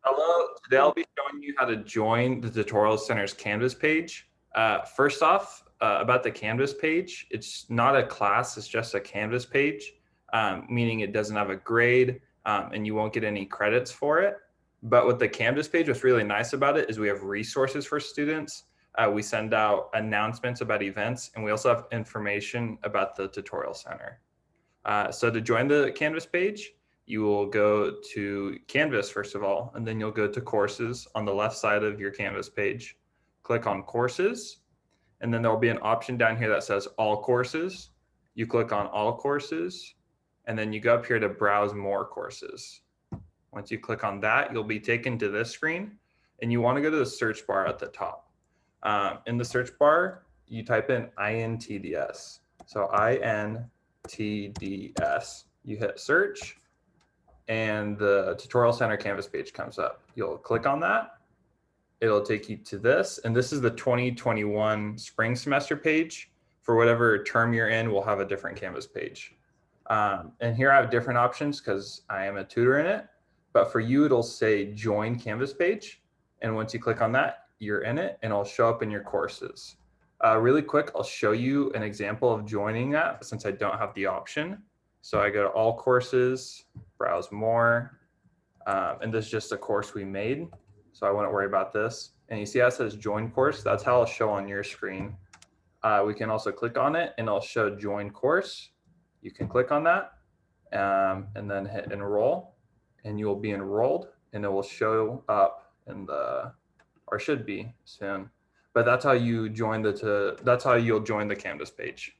Hello, today I'll be showing you how to join the Tutorial Center's Canvas page. First off, about the Canvas page, it's not a class, it's just a Canvas page, meaning it doesn't have a grade and you won't get any credits for it. But with the Canvas page, what's really nice about it is we have resources for students. We send out announcements about events, and we also have information about the Tutorial Center. So to join the Canvas page, you will go to Canvas first of all, and then you'll go to courses on the left side of your Canvas page. Click on courses, and then there'll be an option down here that says all courses. You click on all courses, and then you go up here to browse more courses. Once you click on that, you'll be taken to this screen, and you want to go to the search bar at the top. In the search bar, you type in INTDS. So INTDS. You hit search, and the Tutorial Center Canvas page comes up. You'll click on that. It'll take you to this, and this is the 2021 spring semester page. For whatever term you're in, we'll have a different Canvas page. And here I have different options because I am a tutor in it, but for you, it'll say join Canvas page. And once you click on that, you're in it, and it'll show up in your courses. Really quick, I'll show you an example of joining that since I don't have the option. So I go to all courses, browse more, and this is just a course we made, so I wouldn't worry about this. And you see how it says join course? That's how it'll show on your screen. We can also click on it and it'll show join course. You can click on that and then hit enroll, and you will be enrolled, and it will show up in the, or should be soon. But that's how you join that's how you'll join the Canvas page.